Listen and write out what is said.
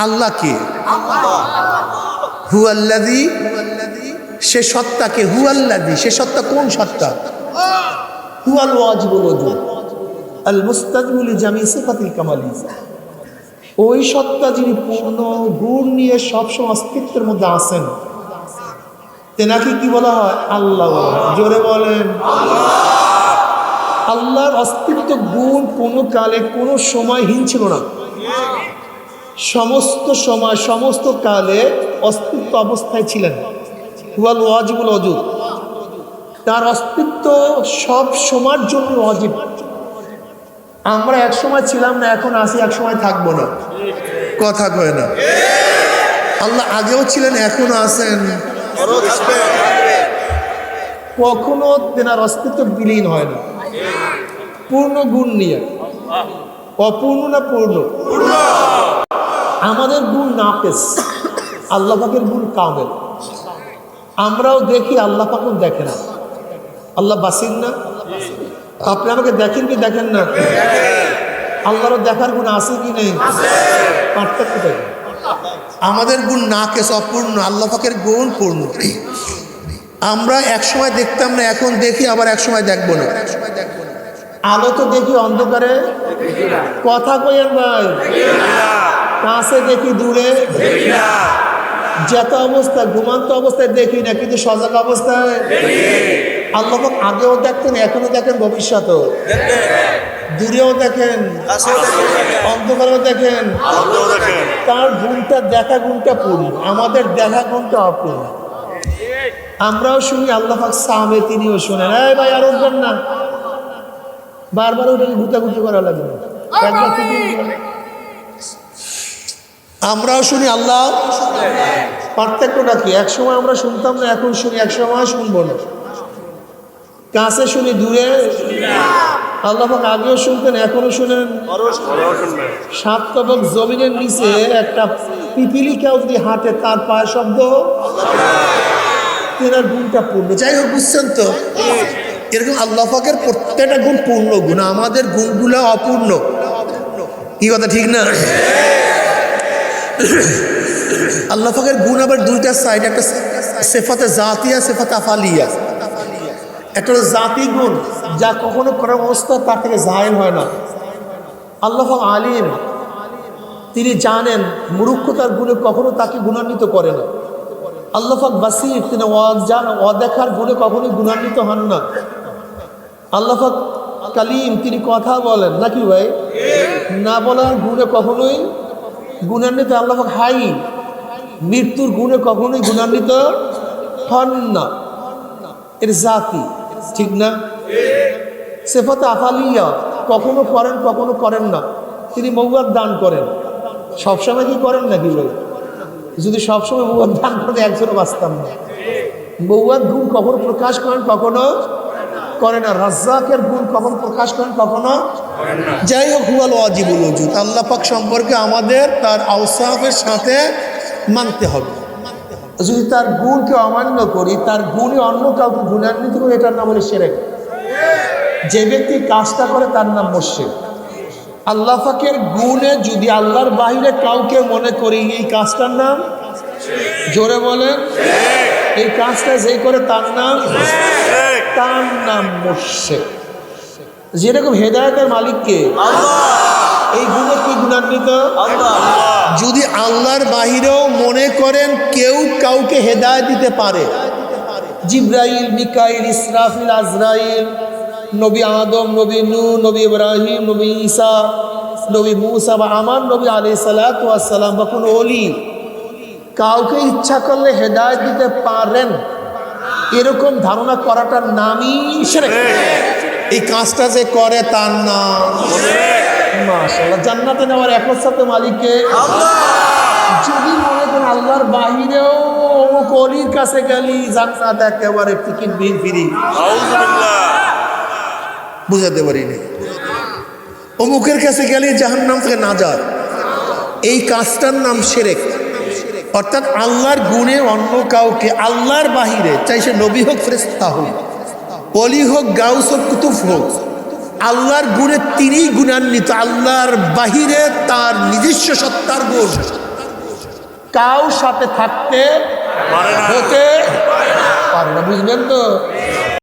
আল্লাহ কে? হুয়াল্লাযী, সে সত্তাকে। হুয়াল্লাযী, সে সত্তা কোন সত্তা? হুয়াল ওয়াজিবুল ওজুদ আল মুস্তাজিবু লিজামি সিফাতিল কামালি। ওই সত্তা যিনি পূর্ণ গুণ নিয়ে সবসময় অস্তিত্বের মধ্যে আছেন, তেনাকে কি বলা হয়? আল্লাহ। জোরে বলেন। আল্লাহর অস্তিত্ব গুণ কোনো কালে কোনো সময়হীন ছিল না। সমস্ত সময় সমস্ত কালে অস্তিত্ব অবস্থায় ছিলেন। হুয়াল ওয়াজিবুল ওজুদ, তার অস্তিত্ব সব সময়ের জন্য ওয়াজিব। আমরা এক সময় ছিলাম না, এখন আসি, এক সময় থাকবো না। কথা কয় না? আল্লাহ আগেও ছিলেন, এখনো আছেন, কখনো তেনার অস্তিত্ব বিলীন হয় না। পূর্ণ গুণ নিয়ে। অপূর্ণ না পূর্ণ? আমাদের গুণ নাকেস, আল্লাহ পাকের গুণ কামেল। আমরাও দেখি, আল্লাহ পাকও দেখে না। আল্লাহ বাসির না? আপনি আমাকে দেখেন কি দেখেন না? আল্লাহরও দেখার গুণ আছে কি নেই? পার্থক্য থাকে। আমাদের গুণ নাকেস, অপূর্ণ, আল্লাহ পাকের গুণ পূর্ণ। আমরা এক সময় দেখতাম না, এখন দেখি, আবার এক সময় দেখবো না। আলো তো দেখি, অন্ধকারে কথা কইেন ভাই, কাছে দেখি, দূরে যেত অবস্থায়, ঘুমান্ত অবস্থায় দেখি না, কিন্তু সজাগ অবস্থায় আল্লাহ পাক আগেও দেখতেন, এখনো দেখেন, ভবিষ্যতেও দূরেও দেখেন, অন্ধকারেও দেখেন। তার গুণটা, দেখা গুণটা পূর্ণ, আমাদের দেখা গুণটা অপূর্ণ। আমরাও শুনি আল্লাহ পাক সামে, তিনিও শোনেন। এই ভাই আর উঠবেন না, বারবার ওটা গুতাগুতি করা লাগে না। আমরাও শুনি, আল্লাহ। পার্থক্যটা কি? এক সময় আমরা শুনতাম না, এখন শুনি, এক সময় শুনবো না। কাছে শুনি, দূরে আল্লাহ পাক আগেও শুনতেন, এখনো শুনেন। সাত তবক জমিনের নিচে একটা পিপিলিকাও যদি হাঁটে, তার পায়ের শব্দ, তেনার গুণটা পূর্ণ। যাই হোক, বুঝছেন তো? এরকম আল্লাহ পাকের প্রত্যেকটা গুণ পূর্ণ গুণ, আমাদের গুণগুলো অপূর্ণ। কি কথা ঠিক না? আল্লাহ পাকের গুণ আবার দুইটা সাইড, একটা সিফাতে জাতিয়া, সিফাতে আফালিয়া। একটা হলো জাতি গুণ, যা কখনো করার অবস্থা তার থেকে জাহির হয় না। আল্লাহ পাক আলিম, তিনি জানেন, মূর্খতার গুণে কখনো তাকে গুণান্বিত করে না। আল্লাহ পাক বাসির, তিনি অদেখার গুণে কখনোই গুণান্বিত হন না। আল্লাহ পাক কালিম, তিনি কথা বলেন নাকি ভাই, না বলার গুণে কখনোই গুণান্বিত। আল্লাহ পাক হাই, মৃত্যুর গুণে কখনোই গুণান্বিত হন না। এর জাতি, ঠিক না? সিফাতে আফালিয়া, কখনো করেন, কখনো করেন না। তিনি মৌয়াদ দান করেন, সবসময় কি করেন নাকি ভাই? যদি সবসময় মৌয়াদ দান করেন, একজনও বাঁচতাম না। মৌয়াদ গুণ কখনো প্রকাশ করেন, কখনো করে না। রাজ্জাকের গুণ কখনো প্রকাশ করেন, কখনো। যাই হোক, হুয়াল ওয়াজিবুল ওজুদ, আল্লাহ পাক সম্পর্কে আমাদের তার আওসাফের সাথে মানতে হবে। যদি তার গুণকে অমান্য করি, তার গুণে অন্য কাউকে গুণান্বিত করি, এটার নাম হলো শিরক। যে ব্যক্তি কাজটা করে তার নাম মুশরিক। আল্লাহ পাকের গুণে যদি আল্লাহর বাইরে কাউকে মনে করি, এই কাজটার নাম, জোরে বলেন, এই কাজটা যে করে তার নাম মুশরিক। যেরকম হেদায়েতের মালিককে এই গুণে কি গুণান্বিত? যদি আল্লাহর বাহিরেও মনে করেন কেউ কাউকে হেদায়েত দিতে পারে, জিবরাইল, মিকাইল, ইসরাফিল, আজরাইল, নবী আদম, নবী নূহ, নবী ইব্রাহিম, নবী ঈসা, নবী মুসা বা আমার নবী আলাইহিস সালাতু ওয়াস সালাম, বা কোনো ওলি কাউকে ইচ্ছা করলে হেদায়েত দিতে পারেন, এরকম ধারণা করাটার নামই শিরক। এই কাজটা যে করে তার নাম মাশাআল্লাহ। জান্নাতে নেওয়ার একমাত্র মালিককে আল্লাহ। যদি মনে করেন আল্লাহর বাহিরেও অমুক ওলির কাছে গেলি জান্নাত একেবারে টিকিট বিল ফ্রি, আউযুবিল্লাহ, বুঝাতে পারিনি। অমুকের কাছে গেলে জাহান্নাম থেকে নাজাত, এই কাজটার নাম শিরক। অর্থাৎ আল্লাহর গুণে অন্য কাউকে, আল্লাহর বাহিরে, চাই সে নবী হোক, ফেরেশতা হোক, ওলি হোক, গাউস হোক, কুতুব হোক, আল্লাহর গুণে তিনিই গুণান্বিত। আল্লাহর বাহিরে তার নিজস্ব সত্তার গুণ কাউ সাথে থাকতে হতে পারে না, বুঝলেন তো?